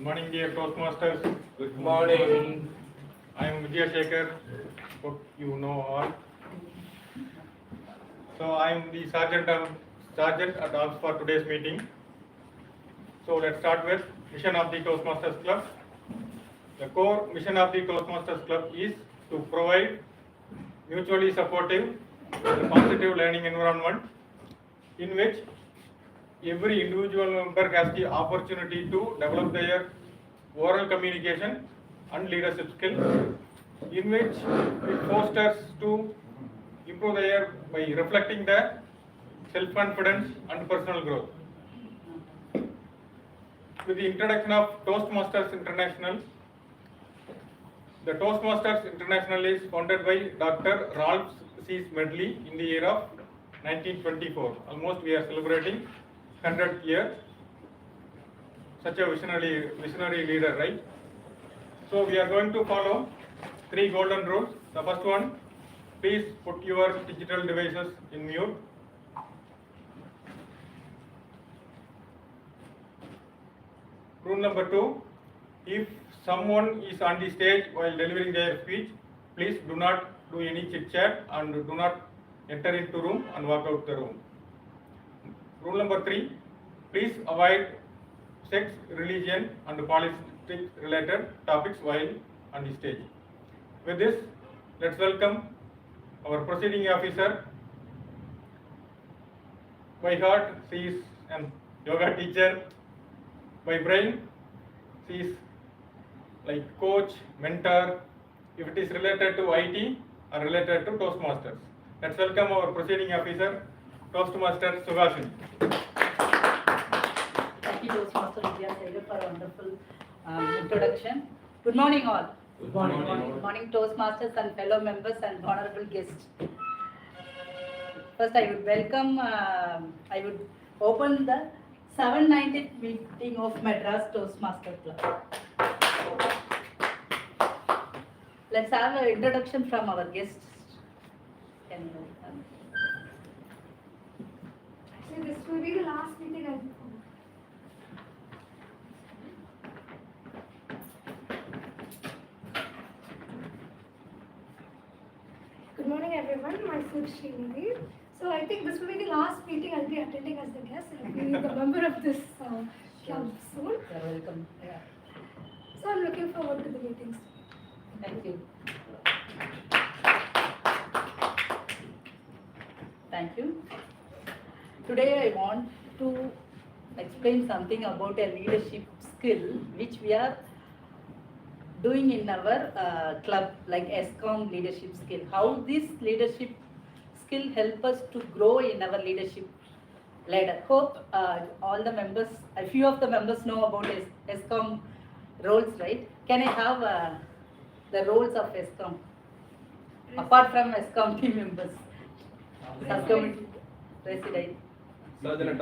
morning, dear Toastmasters. Good morning. I am Vijay Shekhar. Hope you know all. So I am the sergeant at arms for today's meeting. So let's start with mission of the Toastmasters Club. The core mission of the Toastmasters Club is to provide mutually supportive and positive learning environment in which every individual member has the opportunity to develop their oral communication and leadership skills, in which it fosters to improve their by reflecting the self-confidence and personal growth. With the introduction of Toastmasters International, the Toastmasters International is founded by Dr. Ralph C. Medley in the year of 1924. Almost we are celebrating 100th year. Such a visionary leader, right? So we are going to follow 3 golden rules. The first one, please put your digital devices in mute. Rule number 2, if someone is on the stage while delivering their speech, please do not do any chit chat and do not enter into room and walk out the room. Rule number 3, please avoid sex, religion and politics related topics while on the stage. With this, let's welcome our proceeding officer. By heart, she is an yoga teacher. By brain, she is like coach, mentor, if it is related to IT or related to Toastmasters. Let's welcome our proceeding officer, Toastmaster Sugashin. Thank you, Toastmaster Vijay Shekhar, for a wonderful introduction. Good morning, all. Good morning. Good morning, Toastmasters and fellow members and honorable guests. First, I would welcome, I would open the 790th meeting of Madras Toastmasters Club. Let's have an introduction from our guests. Can you Actually, this will be the last meeting I'll be for. Good morning, everyone. Myself Srinavi. So I think this will be the last meeting I'll be attending as the guest. I'll be the member of this club soon. You're welcome. Yeah. So I'm looking forward to the meetings. Thank you. Thank you. Today I want to explain something about a leadership skill which we are doing in our club, like ESCOM leadership skill. How this leadership skill help us to grow in our leadership ladder. Hope all the members, a few of the members know about ESCOM roles, right? Can I have the roles of ESCOM apart from ESCOM team members? Subcommittee President, Sergeant at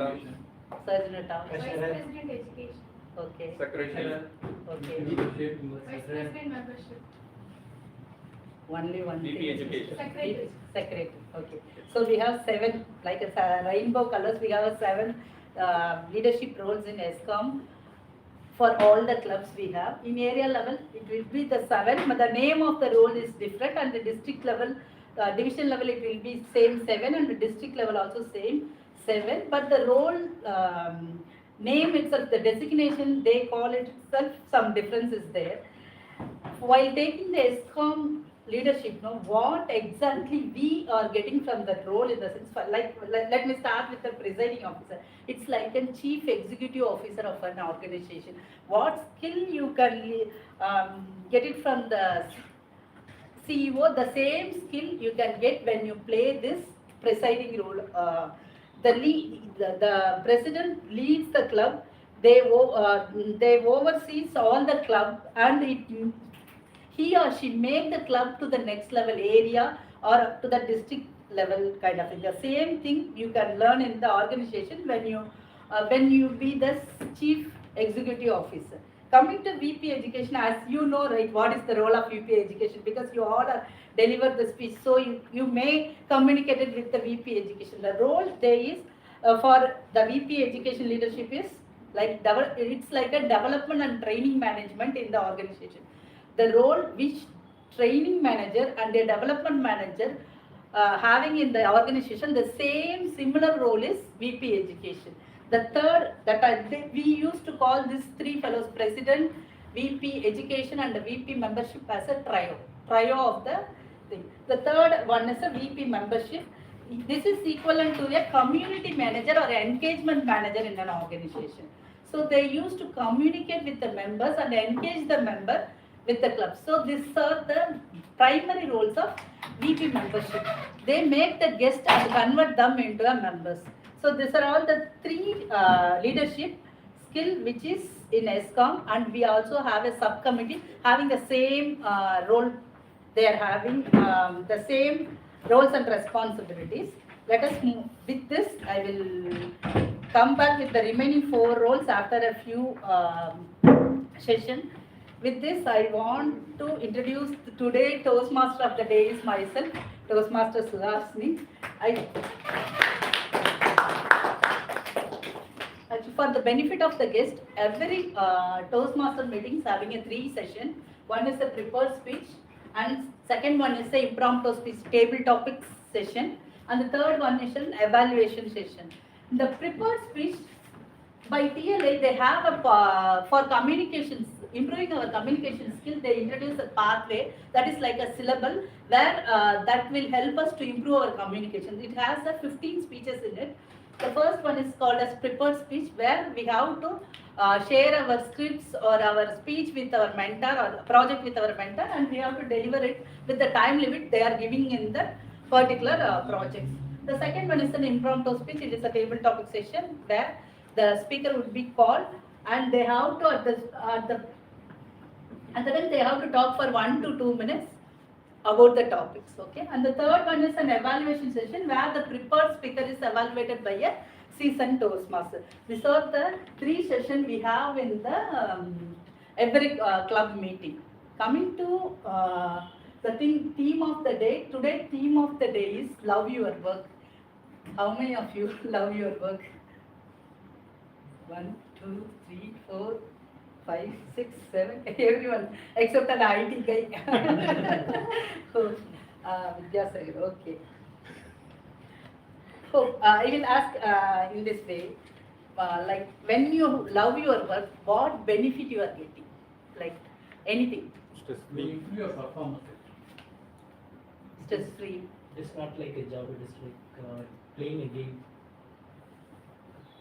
Sergeant at Vice President Education. Okay. Secretary. Okay. Vice President Membership. Only one VP thing. Education. Secretary. Secretary. Okay. So we have 7, like a rainbow colors. We have 7 leadership roles in ESCOM for all the clubs we have. In area level, it will be the 7, but the name of the role is different. And the district level, division level, it will be same 7, and the district level also same 7. But the role name itself, the designation, they call it itself, some difference is there. While taking the ESCOM leadership, what exactly we are getting from that role in the sense, let me start with the presiding officer. It's like a chief executive officer of an organization. What skill you can get it from the CEO, the same skill you can get when you play this presiding role. The president leads the club. They oversees all the club, and he or she make the club to the next level area or to the district level kind of thing. The same thing you can learn in the organization when you be the chief executive officer. Coming to VP education, as you know, right, what is the role of VP education? Because you all are deliver the speech, so you may communicate it with the VP education. The role there is for the VP education leadership is It's like a development and training management in the organization. The role which training manager and a development manager having in the organization, the same similar role is VP education. The third we used to call these three fellows, president, VP education and the VP membership as a trio of the thing. The third one is a VP membership. This is equivalent to a community manager or engagement manager in an organization. So they used to communicate with the members and engage the member with the club. So these are the primary roles of VP membership. They make the guests and convert them into a members. So these are all the three leadership skill which is in ESCOM, and we also have a subcommittee having the same role. They are having the same roles and responsibilities. Let us move with this. I will come back with the remaining 4 roles after a few sessions. With this, I want to introduce today Toastmaster of the day is myself, Toastmaster Suhasini. For the benefit of the guest, every Toastmaster meeting is having a 3 session. One is a prepared speech, and second one is the impromptu speech table topics session, and the third one is an evaluation session. In the prepared speech by TLA, they have a for communications, improving our communication skill, they introduce a pathway that is like a syllable where that will help us to improve our communication. It has 15 speeches in it. The first one is called as prepared speech, where we have to share our scripts or our speech with our mentor or project with our mentor, and we have to deliver it with the time limit they are giving in the particular projects. The second one is an impromptu speech. It is a table topic session where the speaker would be called and they have to at the time they have to talk for 1 to 2 minutes about the topics, okay? And the third one is an evaluation session where the prepared speaker is evaluated by a seasoned Toastmaster. These are the 3 sessions we have in the every club meeting. Coming to the theme of the day, today theme of the day is love your work. How many of you love your work? 1, 2, 3, 4, 5, 6, 7, everyone except an IT guy. So, Vidyasagar, okay. So, I will ask in this way, like when you love your work, what benefit you are getting? Like anything. Stress-free. Your performance. Stress-free. It's not like a job, it is like playing a game.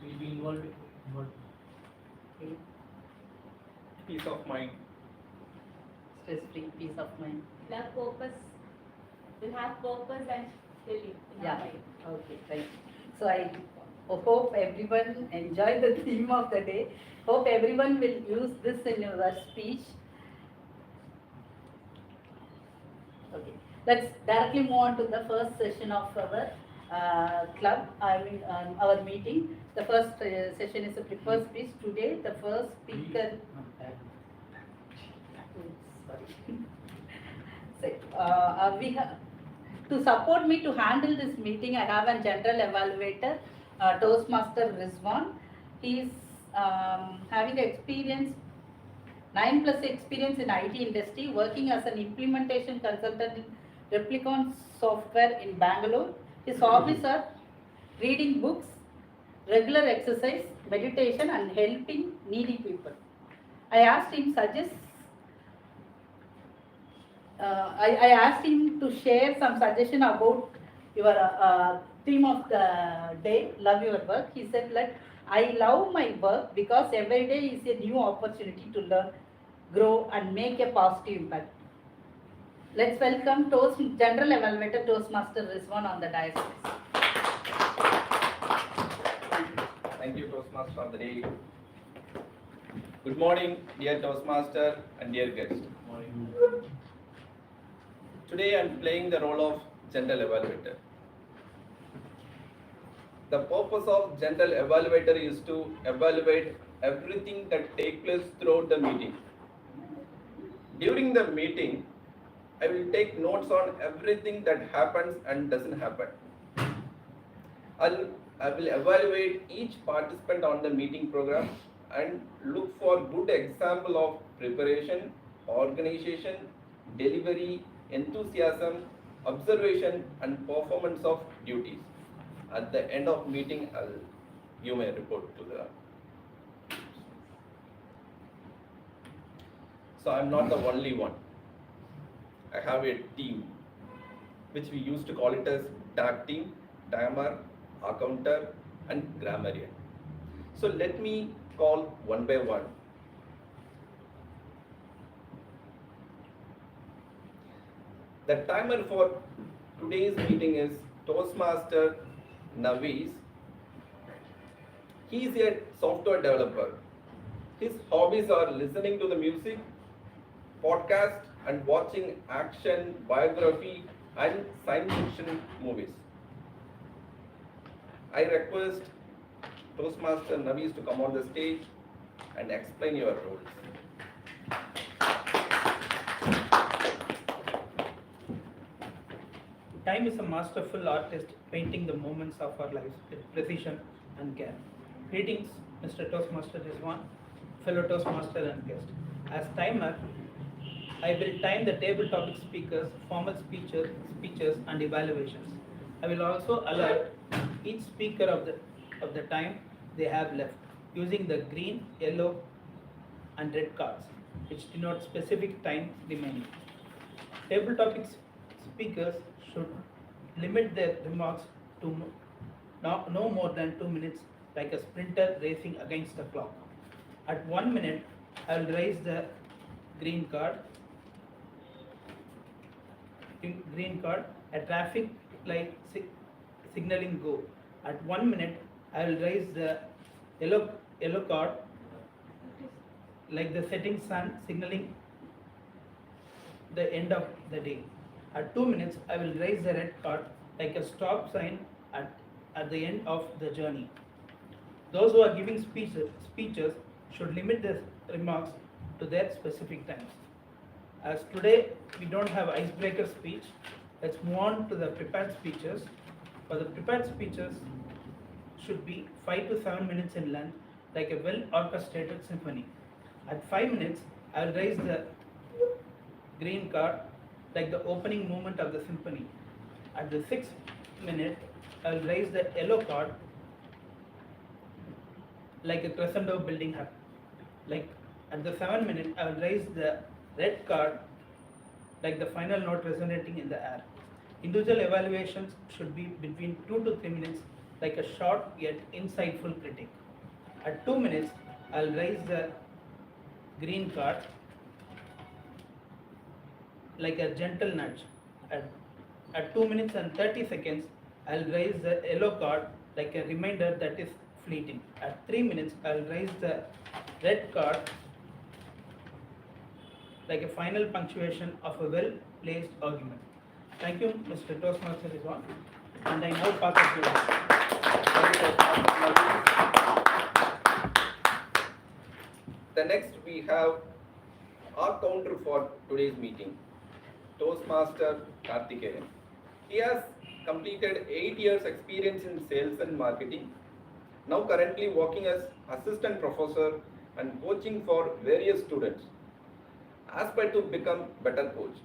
We'll be involved. Okay. Peace of mind. Stress-free, peace of mind. We'll have purpose. We'll have purpose and still live in our Yeah. life. Okay, right. So I hope everyone enjoy the theme of the day. Hope everyone will use this in your speech. Okay, let's directly move on to the first session of our club. Our meeting. The first session is a prepared speech. Today, the first speaker. So, we have. To support me to handle this meeting, I have a general evaluator, Toastmaster Rizwan. He is having experience, 9+ experience in IT industry, working as an implementation consultant in Replicon software in Bangalore. His hobbies are reading books, regular exercise, meditation, and helping needy people. I asked him I asked him to share some suggestion about your theme of the day, love your work. He said, like, I love my work because every day is a new opportunity to learn, grow, and make a positive impact. Let's welcome General Evaluator Toastmaster Rizwan on the dais. Thank you, Toastmaster of the day. Good morning, dear Toastmaster and dear guest. Today I am playing the role of General Evaluator. The purpose of General Evaluator is to evaluate everything that takes place throughout the meeting. During the meeting, I will take notes on everything that happens and doesn't happen. I will evaluate each participant on the meeting program and look for good example of preparation, organization, delivery, enthusiasm, observation and performance of duties. At the end of meeting, I'll give my report to the. So I'm not the only one. I have a team, which we used to call it as tag team, timer, accounter, and grammarian. So let me call one by one. The timer for today's meeting is Toastmaster Naviz. He is a software developer. His hobbies are listening to the music, podcast, and watching action, biography, and science fiction movies. I request Toastmaster Naviz to come on the stage and explain your roles. Time is a masterful artist painting the moments of our lives with precision and care. Greetings, Mr. Toastmaster Rizwan, fellow Toastmaster and guest. As timer, I will time the table topic speakers, formal speeches and evaluations. I will also alert each speaker of the time they have left using the green, yellow and red cards, which denote specific time remaining. Table topic speakers should limit their remarks to no more than 2 minutes, like a sprinter racing against the clock. At 1 minute, I will raise the green card, a traffic light signaling go. At 1 minute, I will raise the yellow card, like the setting sun signaling the end of the day. At 2 minutes, I will raise the red card, like a stop sign at the end of the journey. Those who are giving speeches should limit their remarks to their specific times. As today we don't have icebreaker speech, let's move on to the prepared speeches. For the prepared speeches should be 5 to 7 minutes in length, like a well orchestrated symphony. At 5 minutes, I will raise the green card, like the opening movement of the symphony. At the 6th minute, I will raise the yellow card, like a crescendo building up. Like at the 7th minute, I will raise the red card, like the final note resonating in the air. Individual evaluations should be between 2 to 3 minutes, like a short yet insightful critique. At 2 minutes, I will raise the green card, like a gentle nudge. At 2 minutes and 30 seconds, I will raise the yellow card, like a reminder that is fleeting. At 3 minutes, I will raise the red card, like a final punctuation of a well-placed argument. Thank you, Mr. Toastmaster Rizwan, and I now pass it to you. The next we have our counter for today's meeting, Toastmaster Karthikeyan. He has completed 8 years experience in sales and marketing, now currently working as assistant professor and coaching for various students, aspire to become better coach.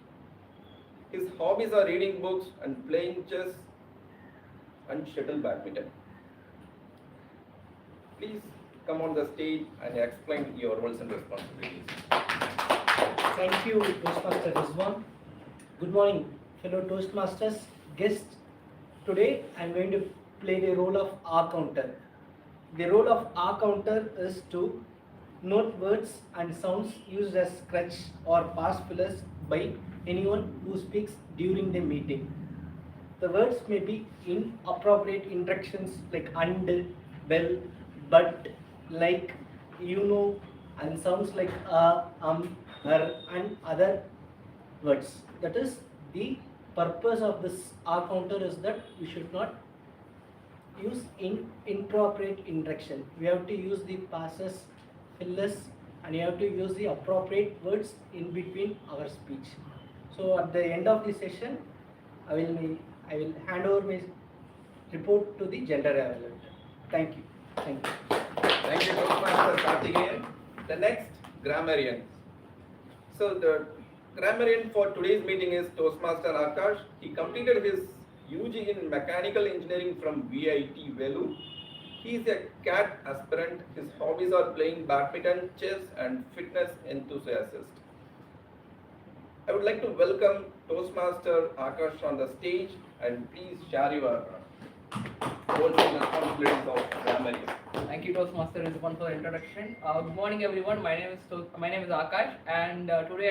His hobbies are reading books and playing chess and shuttle badminton. Please come on the stage and explain your roles and responsibilities. Thank you, Toastmaster Rizwan. Good morning, fellow Toastmasters, guests. Today I am going to play the role of R counter. The role of R counter is to note words and sounds used as crutch or pass fillers by anyone who speaks during the meeting. The words may be inappropriate instructions like and, well, but, like, you know, and sounds like her, and other words. That is, the purpose of this R counter is that we should not use inappropriate instruction. We have to use the passes, fillers, and you have to use the appropriate words in between our speech. So at the end of the session, I will hand over my report to the gender evaluator. Thank you. Thank you. Thank you, Toastmaster Karthikeyan. The next, grammarian. So the grammarian for today's meeting is Toastmaster Akash. He completed his UG in Mechanical Engineering from VIT Velu. He is a CAT aspirant. His hobbies are playing badminton, chess, and fitness enthusiast. I would like to welcome Toastmaster Akash on the stage, and please share your roles and responsibilities of grammarian. Thank you, Toastmaster Rizwan, for the introduction. Good morning, everyone. My name is Akash, and today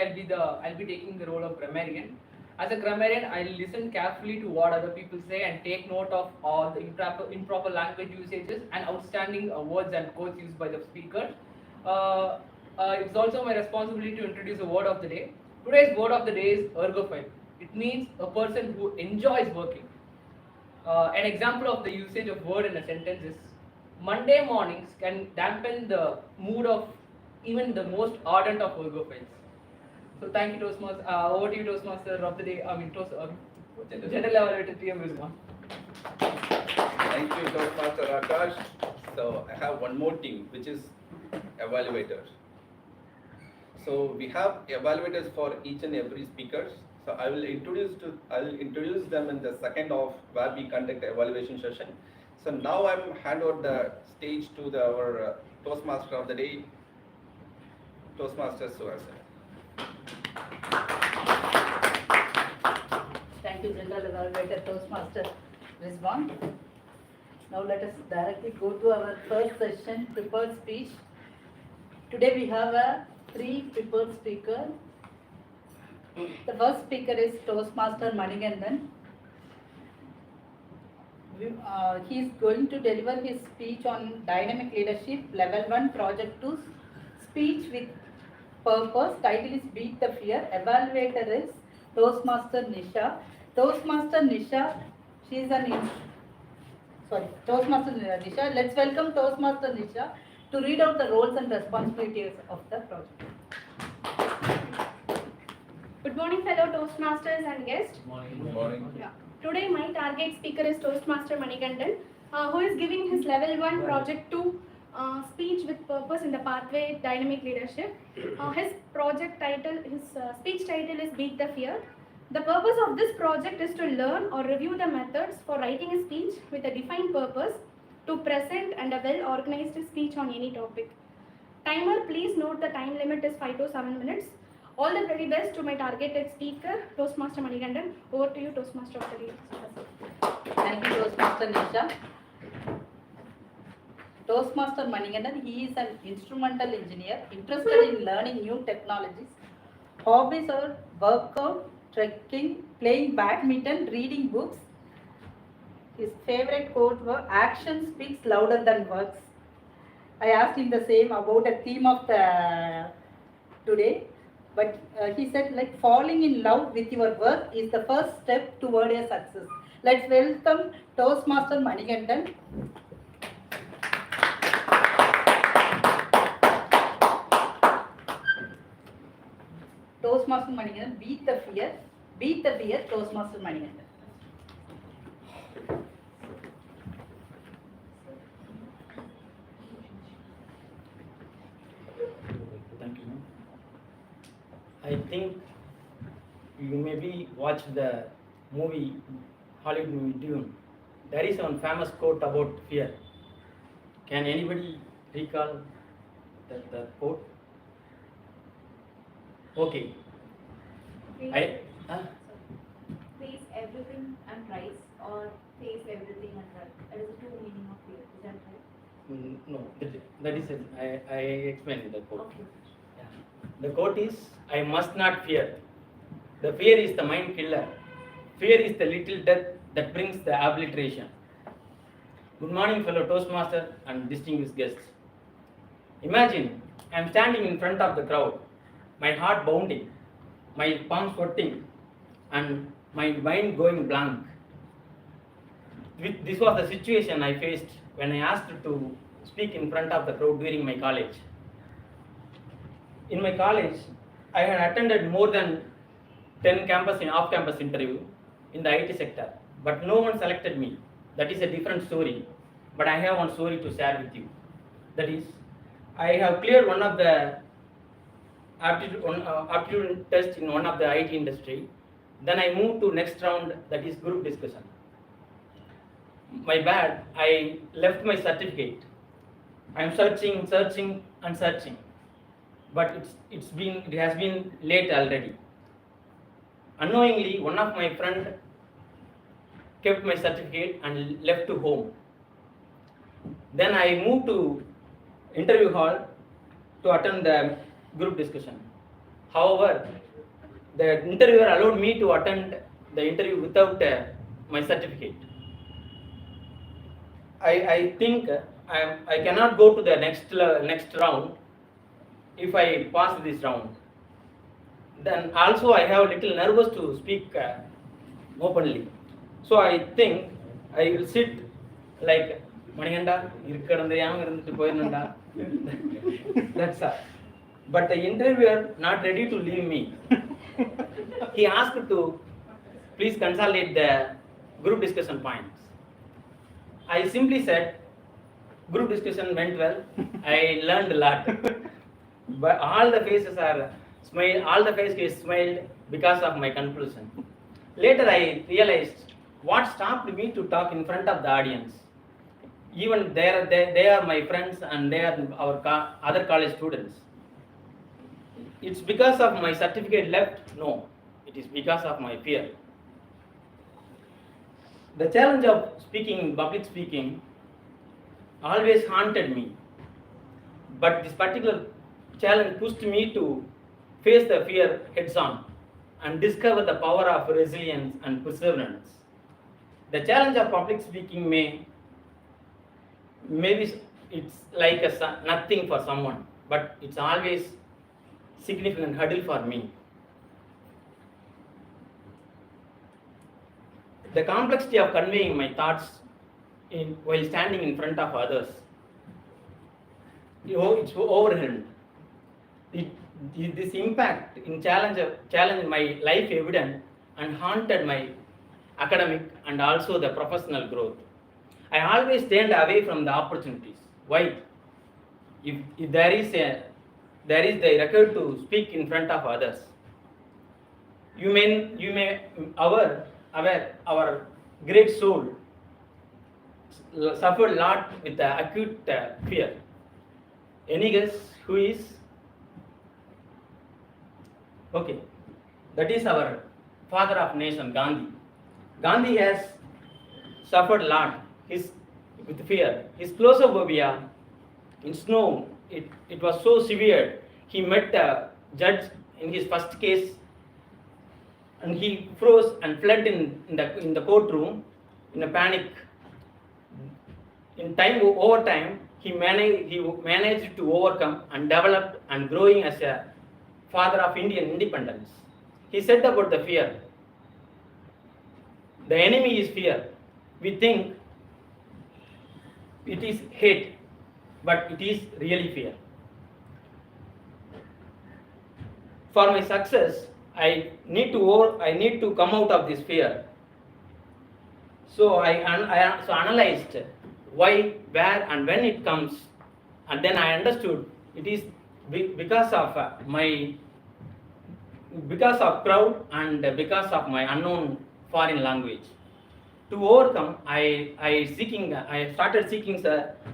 I'll be taking the role of grammarian. As a grammarian, I'll listen carefully to what other people say and take note of all the improper language usages and outstanding words and quotes used by the speaker. It's also my responsibility to introduce the word of the day. Today's word of the day is ergophile. It means a person who enjoys working. An example of the usage of word in a sentence is Monday mornings can dampen the mood of even the most ardent of ergophiles. So thank you, Toastmaster. Over to you, Toastmaster of the day. General Evaluator TM Rizwan. Thank you, Toastmaster Akash. So I have one more thing, which is evaluators. So we have evaluators for each and every speaker. So I will introduce them in the second half where we conduct the evaluation session. So now I'm hand over the stage to our Toastmaster of the day, Toastmaster Suhasan. Thank you, General Evaluator Toastmaster Rizwan. Now let us directly go to our first session, prepared speech. Today we have three prepared speakers. The first speaker is Toastmaster Manigandan. He is going to deliver his speech on dynamic leadership, level 1, project 2, speech with purpose. Title is Beat the Fear. Evaluator is Toastmaster Nisha. Toastmaster Nisha, Toastmaster Nisha. Let's welcome Toastmaster Nisha to read out the roles and responsibilities of the project. Good morning, fellow Toastmasters and guests. Good morning. Yeah. Today, my target speaker is Toastmaster Manigandan, who is giving his level 1 project 2 speech with purpose in the pathway dynamic leadership. His speech title is Beat the Fear. The purpose of this project is to learn or review the methods for writing a speech with a defined purpose to present and a well-organized speech on any topic. Timer, please note the time limit is 5 to 7 minutes. All the very best to my targeted speaker, Toastmaster Manigandan. Over to you, Toastmaster of the day. Thank you, Toastmaster Nisha. Toastmaster Manigandan, he is an instrumental engineer interested in learning new technologies. Hobbies are workout, trekking, playing badminton, reading books. His favorite quote was, "Action speaks louder than words." I asked him the same about a theme of the today. But he said, like, falling in love with your work is the first step toward a success. Let's welcome Toastmaster Manigandan. Toastmaster Manigandan, beat the fear, Toastmaster Manigandan. Thank you. I think you maybe watched the movie, Hollywood movie Dune. There is one famous quote about fear. Can anybody recall the quote? Okay. Face everything and rise, or face everything and run. That is the true meaning of fear. Is that right? No, that is it. I explained the quote. Okay. Yeah. The quote is, I must not fear. The fear is the mind killer. Fear is the little death that brings the obliteration. Good morning, fellow Toastmaster and distinguished guests. Imagine I am standing in front of the crowd, my heart bounding, my palms sweating, and my mind going blank. This was the situation I faced when I asked to speak in front of the crowd during my college. In my college, I had attended more than 10 off-campus interview in the IT sector, but no one selected me. That is a different story, but I have one story to share with you. That is, I have cleared one of the aptitude test in one of the IT industry. Then I moved to next round, that is group discussion. My bad, I left my certificate. I am searching and searching, but it has been late already. Unknowingly, one of my friend kept my certificate and left to home. Then I moved to interview hall to attend the group discussion. However, the interviewer allowed me to attend the interview without my certificate. I think I cannot go to the next round if I pass this round. Then also I have a little nervous to speak openly. So I think I will sit like Maniganda, that's all. But the interviewer not ready to leave me. He asked to please consolidate the group discussion points. I simply said group discussion went well. I learned a lot. But all the faces smiled because of my conclusion. Later I realized what stopped me to talk in front of the audience. Even they are my friends and they are our other college students. It's because of my certificate left? No, it is because of my fear. The challenge of public speaking, always haunted me. But this particular challenge pushed me to face the fear heads on and discover the power of resilience and perseverance. The challenge of public speaking maybe it's like nothing for someone, but it's always significant hurdle for me. The complexity of conveying my thoughts while standing in front of others, it's overwhelmed. This impact in challenge my life evident and haunted my academic and also the professional growth. I always stayed away from the opportunities. Why? If there is the record to speak in front of others, you may our great soul suffered a lot with the acute fear. Any guess who is? Okay, that is our father of nation, Gandhi. Gandhi has suffered a lot with fear. His claustrophobia in snow, it was so severe. He met a judge in his first case and he froze and fled in the courtroom in a panic. Over time, he managed to overcome and developed and growing as a father of Indian independence. He said about the fear, the enemy is fear. We think it is hate, but it is really fear. For my success, I need to come out of this fear. So I analyzed why, where, and when it comes, and then I understood it is because of crowd and because of my unknown foreign language. To overcome, I started seeking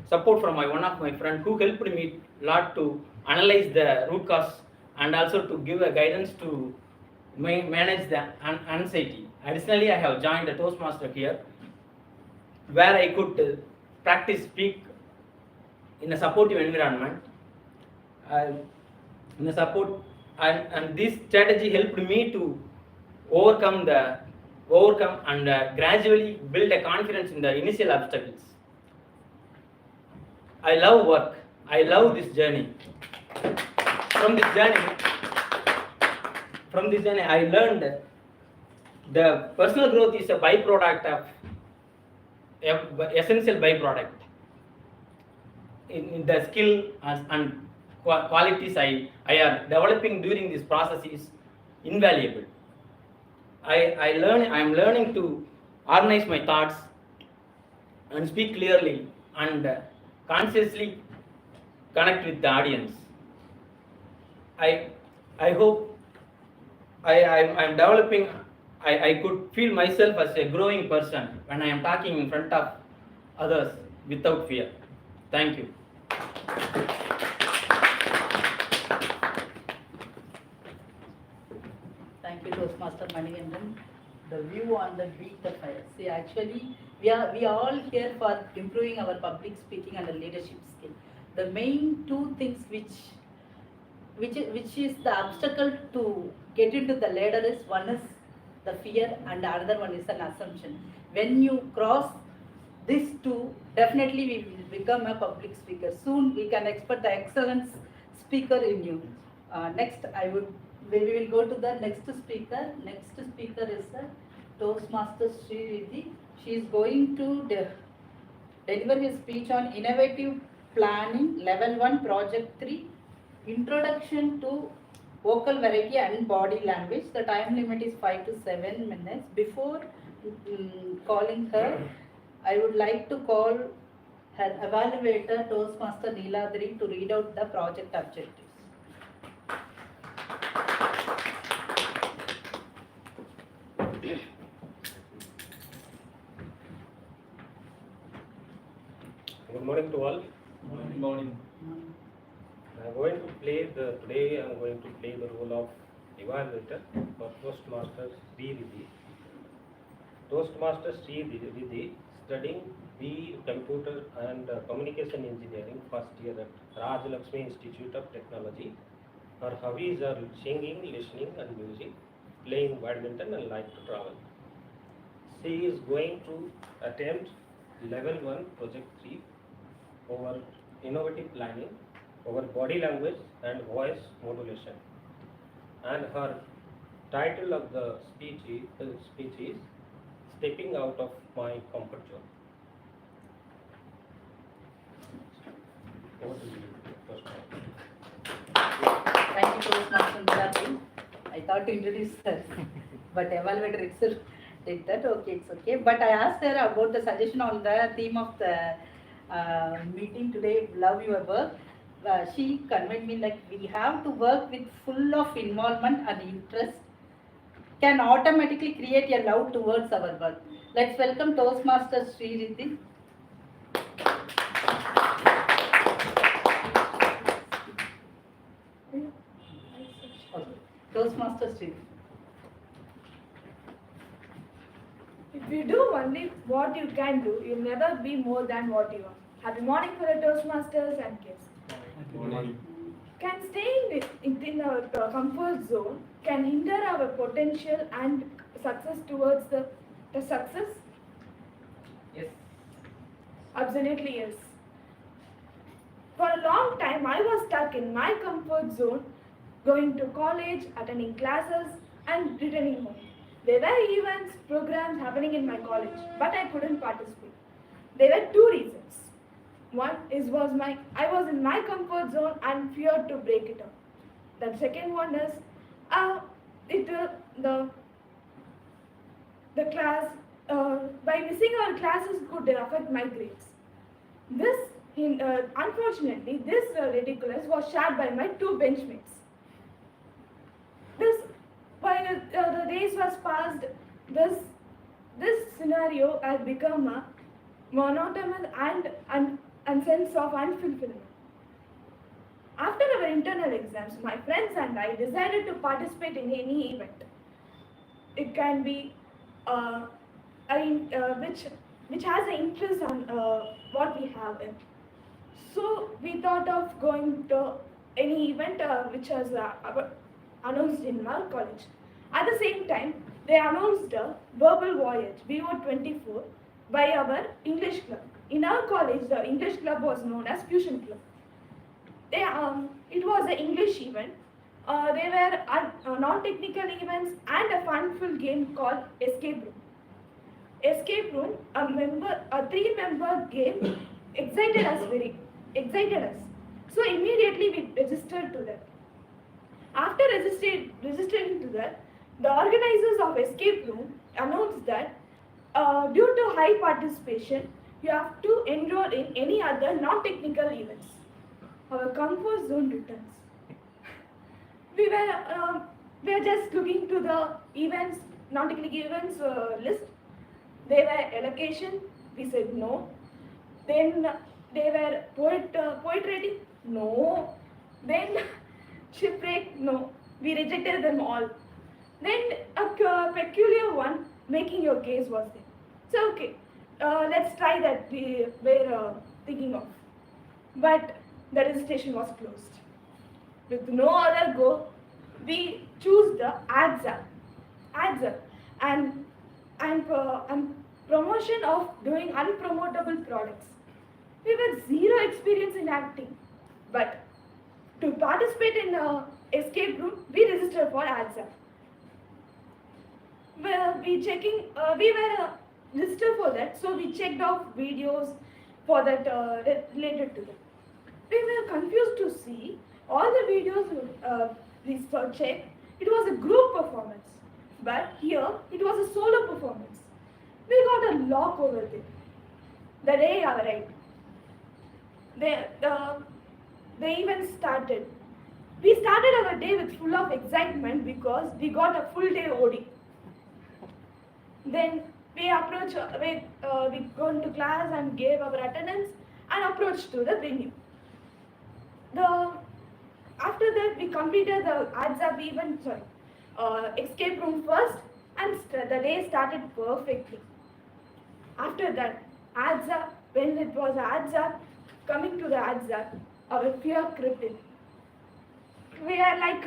support from one of my friends who helped me a lot to analyze the root cause and also to give a guidance to manage the anxiety. Additionally, I have joined a Toastmaster here, where I could practice speak in a supportive environment. And this strategy helped me to overcome and gradually build a confidence in the initial obstacles. I love work. I love this journey. From this journey, I learned the personal growth is a byproduct of essential byproduct. In the skill and qualities I am developing during this process is invaluable. I am learning to organize my thoughts and speak clearly and consciously connect with the audience. I hope I'm developing. I could feel myself as a growing person when I am talking in front of others without fear. Thank you. Thank you, Toastmaster Manigandan. The view on the beat the fire. See, actually, we are all here for improving our public speaking and the leadership skill. The main two things which is the obstacle to get into the ladder is, one is the fear and the other one is an assumption. When you cross these two, definitely we will become a public speaker. Soon we can expect the excellence speaker in you. Next, we will go to the next speaker. Next speaker is Toastmaster Sri. She is going to deliver his speech on innovative planning, level 1, project 3, introduction to vocal variety and body language. The time limit is 5 to 7 minutes. Before calling her, I would like to call her evaluator, Toastmaster Neeladri, to read out the project objectives. Good morning to all. Good morning. Today I'm going to play the role of evaluator for Toastmasters Sri Riddhi. Toastmasters Sri Riddhi studying B Computer and Communication Engineering first year at Raj Lakshmi Institute of Technology. Her hobbies are singing, listening and music, playing badminton and like to travel. She is going to attempt level 1 project 3 over innovative planning, over body language and voice modulation. And her title of the speech is Stepping Out of My Comfort Zone. Over to you, Toastmaster. Thank you, Toastmaster Neeladri. I thought to introduce her, but evaluator itself did that. Okay, it's okay. But I asked her about the suggestion on the theme of the meeting today, love your work. She conveyed me like we have to work with full of involvement and interest can automatically create a love towards our work. Let's welcome Toastmaster Sri Riddhi. Toastmaster Sri. If you do only what you can do, you'll never be more than what you are. Happy morning for the Toastmasters and guests. Can staying within our comfort zone can hinder our potential and success towards the success? Yes. Absolutely yes. For a long time, I was stuck in my comfort zone, going to college, attending classes, and returning home. There were events, programs happening in my college, but I couldn't participate. There were two reasons. One is I was in my comfort zone and feared to break it up. The second one is the class by missing our classes could affect my grades. This unfortunately this ridiculous was shared by my two benchmates. While the days was passed, this scenario has become a monotonous and sense of unfulfillment. After our internal exams, my friends and I decided to participate in any event. It can be which has an interest on what we have in. So we thought of going to any event which was announced in our college. At the same time, they announced a verbal voyage, VO24, by our English club. In our college, the English club was known as Fusion Club. It was an English event. There were non-technical events and a fun-filled game called Escape Room. Escape Room, a three-member game, excited us. So immediately we registered to that. After registering to that, the organizers of Escape Room announced that due to high participation, you have to enroll in any other non-technical events. our comfort zone returns. We were just looking to the events, non-technical events list. They were allocation. We said no. Then they were poet reading. No. Then shipwreck. No. We rejected them all. Then a peculiar one, making your case, was there. So okay, let's try that. We were thinking of, but the registration was closed. With no other go, we choose the ads and promotion of doing unpromotable products. We had zero experience in acting, but to participate in escape room, we registered for ads. Well, we were registered for that, so we checked out videos for that related to that. We were confused to see all the videos we checked. It was a group performance, but here it was a solo performance. We got a lock over there. The day I arrived, the event started. We started our day with full of excitement because we got a full day OD. Then we gone to class and gave our attendance and approached to the venue. After that, we completed the escape room first, and the day started perfectly. After that, when it was coming to the our fear crept in. We are like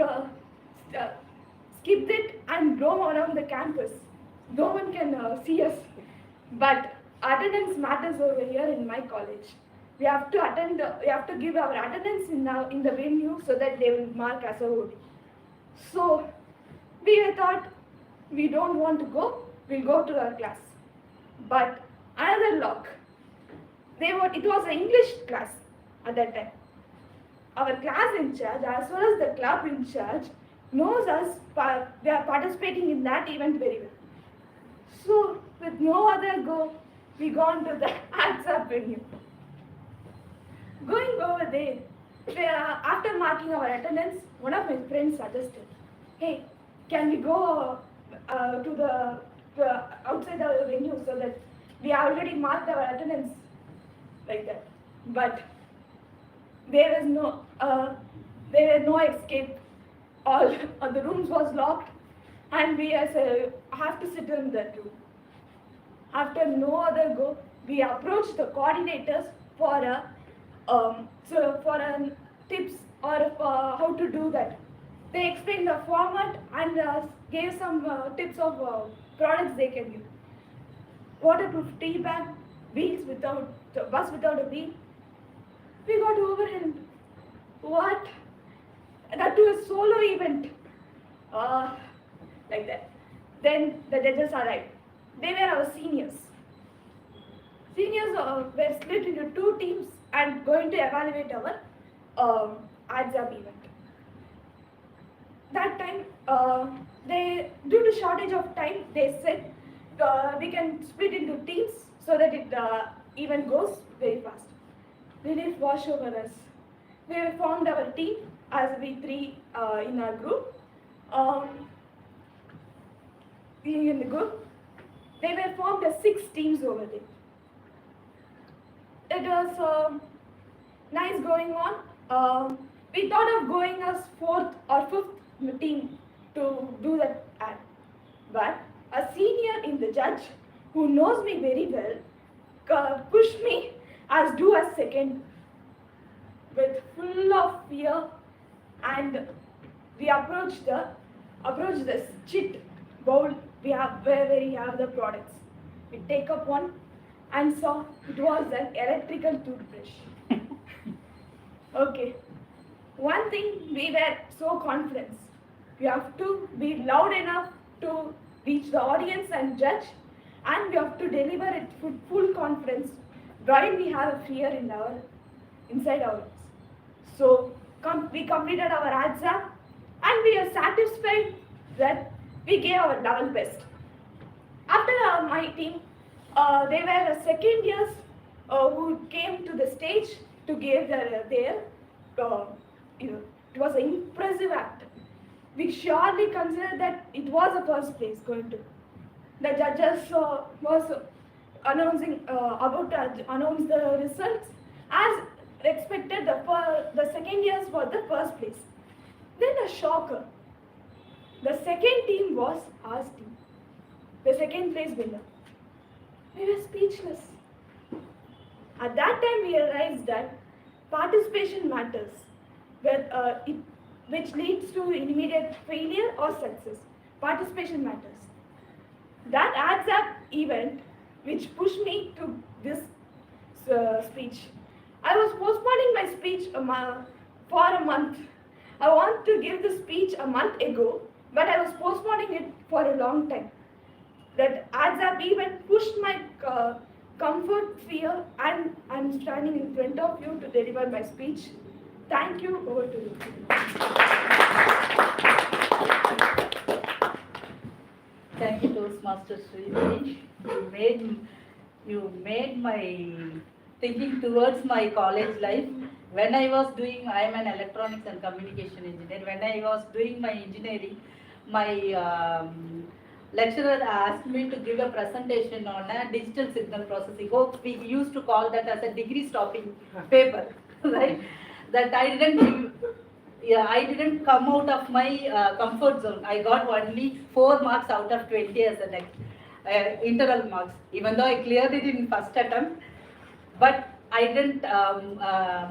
skipped it and roam around the campus. No one can see us, but attendance matters over here in my college. We have to attend. We have to give our attendance in the venue so that they will mark as a OD. So we thought we don't want to go. We'll go to our class. But another lock. It was an English class at that time. Our class in charge, as well as the club in charge, knows us. They are participating in that event very well. So with no other go, we gone to the AXA venue. Going over there, after marking our attendance, one of my friends suggested, "Hey, can we go to the outside the venue so that we already marked our attendance like that?" But there were no escape. All the rooms was locked, and we have to sit in that room. After no other go, we approached the coordinators for tips or how to do that. They explained the format and gave some tips of products they can use. Waterproof tea bag, bus without a wheel. We got overwhelmed. What? That was a solo event. Like that. Then the judges arrived. They were our seniors. Seniors were split into two teams and going to evaluate our ADSAB event. That time, due to shortage of time, they said we can split into teams so that it event goes very fast. They didn't wash over us. We formed our team as we three in our group. In the group, they were formed as 6 teams over there. It was nice going on. We thought of going as 4th or 5th team to do that ad. But a senior in the judge who knows me very well pushed me as do as 2nd with full of fear, and we approached this chit bowl where we have the products. We take up one and saw it was an electrical toothbrush. Okay. One thing, we were so confident. We have to be loud enough to reach the audience and judge, and we have to deliver it with full confidence while we have a fear inside our heads. So we completed our ADSAB, and we are satisfied that we gave our level best. After my team, they were 2nd years who came to the stage to give it was an impressive act. We surely considered that it was a first place going to. The judges was announcing about to announce the results. As expected, the second years was the first place. Then a shocker. The second team was our team, the second place winner. We were speechless. At that time, we realized that participation matters, which leads to immediate failure or success. Participation matters. That adds up event which pushed me to this speech. I was postponing my speech for a month. I wanted to give the speech a month ago, but I was postponing it for a long time. That adds up event pushed my comfort, fear, and I'm standing in front of you to deliver my speech. Thank you. Over to you. Thank you, Toastmaster Sri. You made my thinking towards my college life. When I was doing, I am an electronics and communication engineer. When I was doing my engineering, my lecturer asked me to give a presentation on a digital signal processing. Oh, we used to call that as a degree stopping paper, right? That I didn't come out of my comfort zone. I got only 4 marks out of 20 as an internal marks, even though I cleared it in first attempt. But I didn't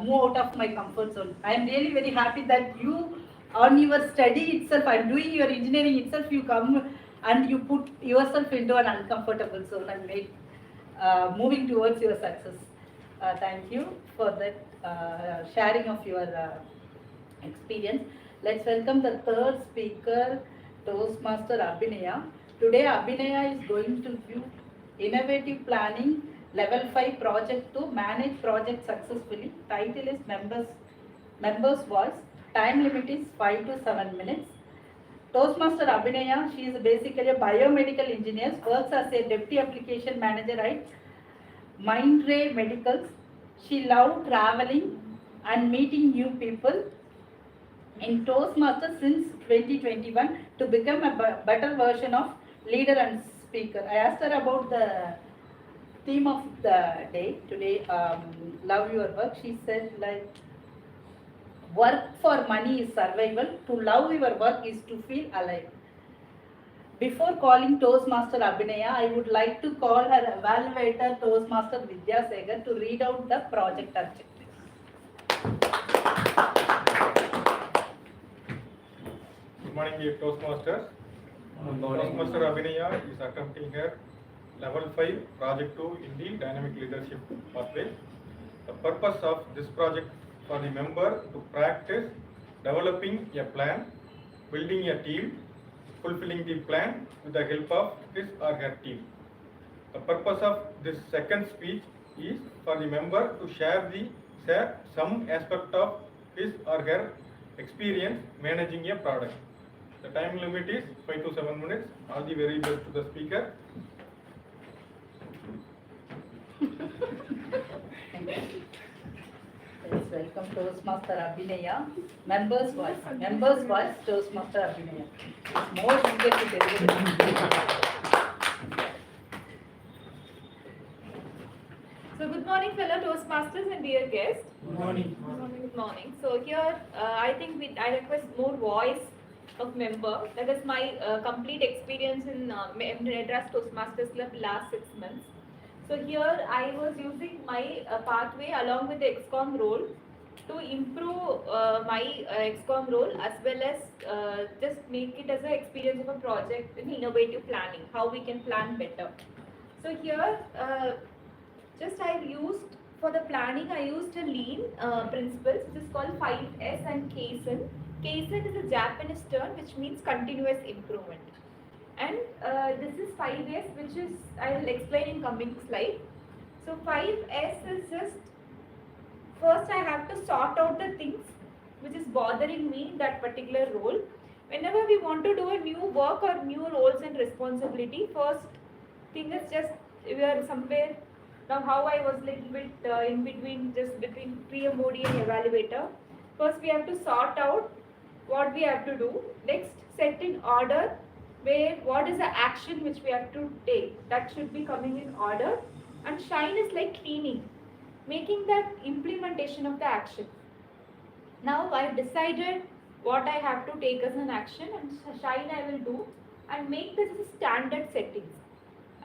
move out of my comfort zone. I am really very happy that you, on your study itself and doing your engineering itself, you come and you put yourself into an uncomfortable zone and make moving towards your success. Thank you for that sharing of your experience. Let's welcome the third speaker, Toastmaster Abhinaya. Today Abhinaya is going to view innovative planning level 5 project to manage project successfully. Title is members voice. Time limit is 5 to 7 minutes. Toastmaster Abhinaya, she is basically a biomedical engineer, works as a deputy application manager at Mindray Medicals. She loved traveling and meeting new people. In Toastmasters since 2021 to become a better version of leader and speaker. I asked her about the theme of the day today, love your work. She said like, work for money is survival, to love your work is to feel alive. Before calling Toastmaster Abhinaya, I would like to call her evaluator Toastmaster Vidya Segar to read out the project objectives. Good morning, dear Toastmasters. Toastmaster Abhinaya is attempting her level 5 project 2 in the dynamic leadership pathway. The purpose of this project for the member to practice developing a plan, building a team, fulfilling the plan with the help of his or her team. The purpose of this second speech is for the member to share some aspect of his or her experience managing a product. The time limit is 5 to 7 minutes. All the very best to the speaker. Let's welcome Toastmaster Abhinaya. Members voice. Members voice, Toastmaster Abhinaya. It's more eager to deliver. So good morning, fellow Toastmasters and dear guests. Good morning. Good morning. So here, I think I request more voice of member. That is my complete experience in Madras Toastmasters Club last 6 months. So here I was using my pathway along with the XCOM role to improve my XCOM role, as well as just make it as an experience of a project in innovative planning, how we can plan better. So here, just I've used, for the planning, I used a lean principles, which is called 5S and Kaizen. Kaizen is a Japanese term which means continuous improvement. And this is 5S, which is, I will explain in coming slide. So 5S is just, first I have to sort out the things which is bothering me in that particular role. Whenever we want to do a new work or new roles and responsibility, first thing is just, we are somewhere, now how I was little bit in between, just between pre-MOD and evaluator. First, we have to sort out what we have to do. Next, set in order where what is the action which we have to take. That should be coming in order. And shine is like cleaning, making that implementation of the action. Now I've decided what I have to take as an action, and shine I will do, and make this as standard settings.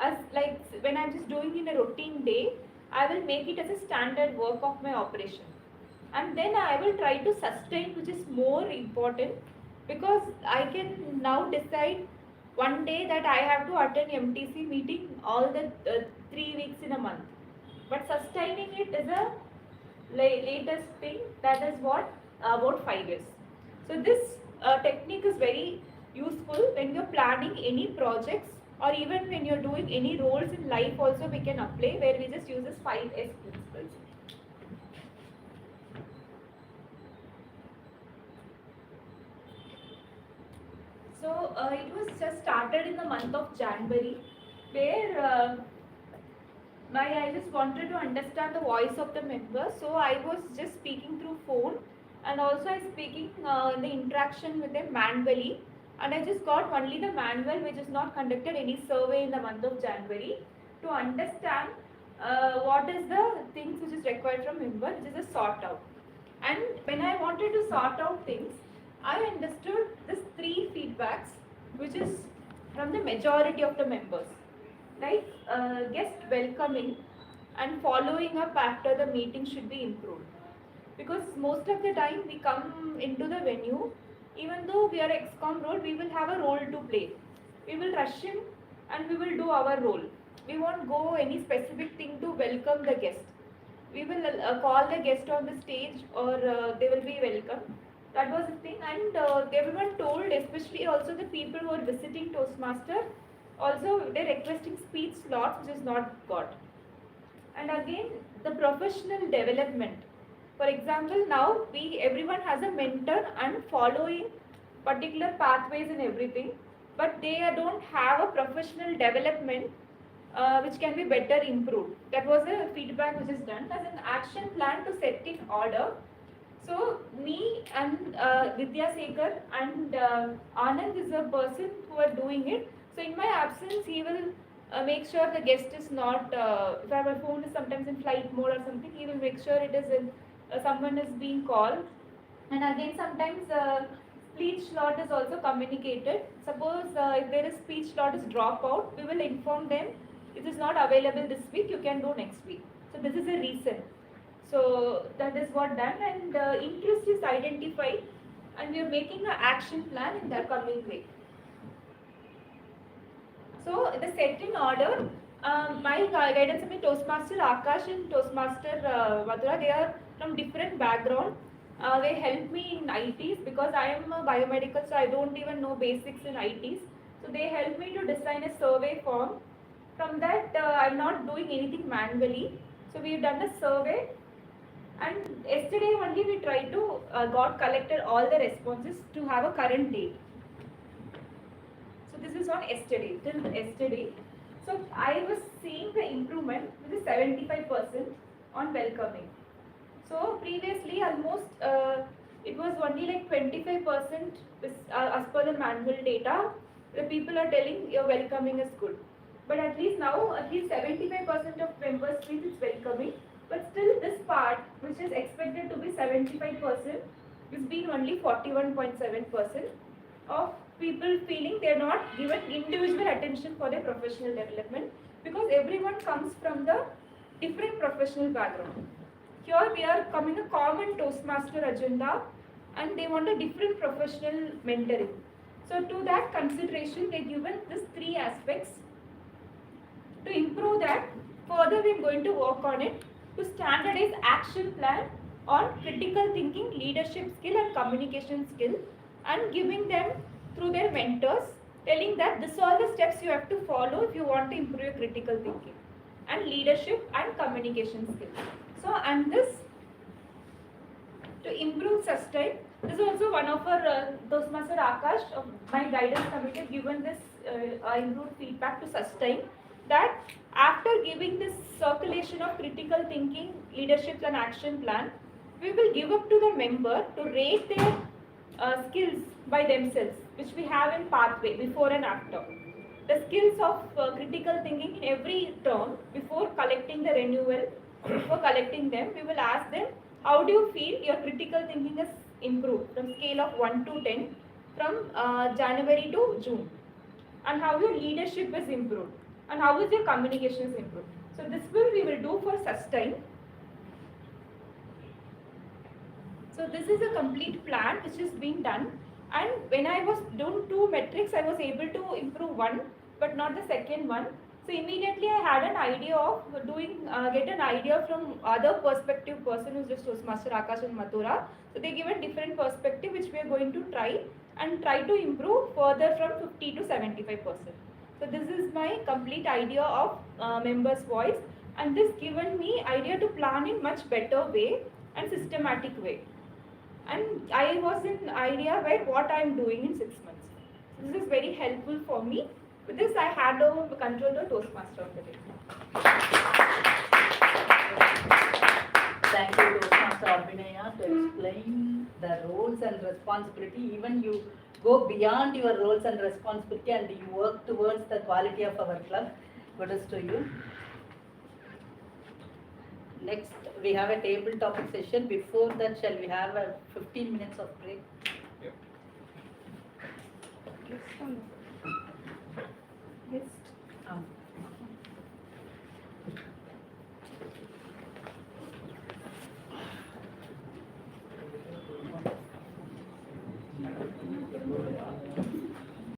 As like when I'm just doing in a routine day, I will make it as a standard work of my operation. And then I will try to sustain, which is more important, because I can now decide one day that I have to attend MTC meeting all the 3 weeks in a month. But sustaining it is a latest thing, that is what about 5 years. So this technique is very useful when you're planning any projects, or even when you're doing any roles in life also we can apply, where we just use this 5S principles. So it was just started in the month of January, where I just wanted to understand the voice of the members. So I was just speaking through phone, and also I speaking in the interaction with them manually. And I just got only the manual, which is not conducted any survey in the month of January, to understand what is the things which is required from member, which is a sort out. And when I wanted to sort out things, I understood this 3 feedbacks, which is from the majority of the members, like guest welcoming and following up after the meeting should be improved. Because most of the time we come into the venue, even though we are XCOM role, we will have a role to play. We will rush in and we will do our role. We won't go any specific thing to welcome the guest. We will call the guest on the stage, or they will be welcome. That was the thing, and everyone told, especially also the people who are visiting Toastmaster, also they're requesting speech slots, which is not got. And again, the professional development. For example, now everyone has a mentor and following particular pathways and everything, but they don't have a professional development which can be better improved. That was a feedback which is done as an action plan to set in order. So me and Vidya Sekhar and Anand is a person who are doing it. So in my absence, he will make sure the guest is not, if our phone is sometimes in flight mode or something, he will make sure it is in, someone is being called. And again, sometimes speech slot is also communicated. Suppose if there is speech slot is drop out, we will inform them, it is not available this week, you can do next week. So this is a reason. So that is what done, and interest is identified, and we are making an action plan in the coming week. So the set in order, my guidance, I mean Toastmaster Akash and Toastmaster Madhura, they are from different background. They help me in ITs because I am a biomedical, so I don't even know basics in ITs. So they help me to design a survey form. From that, I'm not doing anything manually. So we've done a survey, and yesterday only we tried to collected all the responses to have a current date. So this is on yesterday, till yesterday. So I was seeing the improvement with the 75% on welcoming. So previously almost it was only like 25% as per the manual data. The people are telling your welcoming is good. But at least now, at least 75% of members feel it's welcoming. But still this part, which is expected to be 75%, is being only 41.7% of people feeling they are not given individual attention for their professional development, because everyone comes from the different professional background. Here we are coming a common Toastmaster agenda, and they want a different professional mentoring. So to that consideration, they given these 3 aspects. To improve that, further we are going to work on it to standardize action plan on critical thinking, leadership skill and communication skill, and giving them through their mentors, telling that this are the steps you have to follow if you want to improve your critical thinking and leadership and communication skill. So, and this to improve sustain, this is also one of our Toastmaster Akash of my guidance committee given this improved feedback to sustain, that after giving this circulation of critical thinking, leadership and action plan, we will give up to the member to rate their skills by themselves, which we have in pathway before and after. The skills of critical thinking in every term, before collecting the renewal, before collecting them, we will ask them, how do you feel your critical thinking has improved from scale of 1 to 10 from January to June, and how your leadership is improved, and how is your communication is improved. So this we will do for sustain. So this is a complete plan which is being done, and when I was doing 2 metrics, I was able to improve 1, but not the second one. So immediately I had an idea of doing, get an idea from other perspective person who's just Toastmaster Akash and Mathura. So they give a different perspective which we are going to try to improve further from 50 to 75%. So this is my complete idea of members' voice, and this given me idea to plan in much better way and systematic way. And I was in idea where what I am doing in 6 months. So this is very helpful for me. With this, I hand over control to Toastmaster of the day. Thank you, Toastmaster Abhinaya, to explain the roles and responsibility. Even you go beyond your roles and responsibility and you work towards the quality of our club. Kudos to you. Next, we have a table topic session. Before that, shall we have a 15 minutes of break? Yep.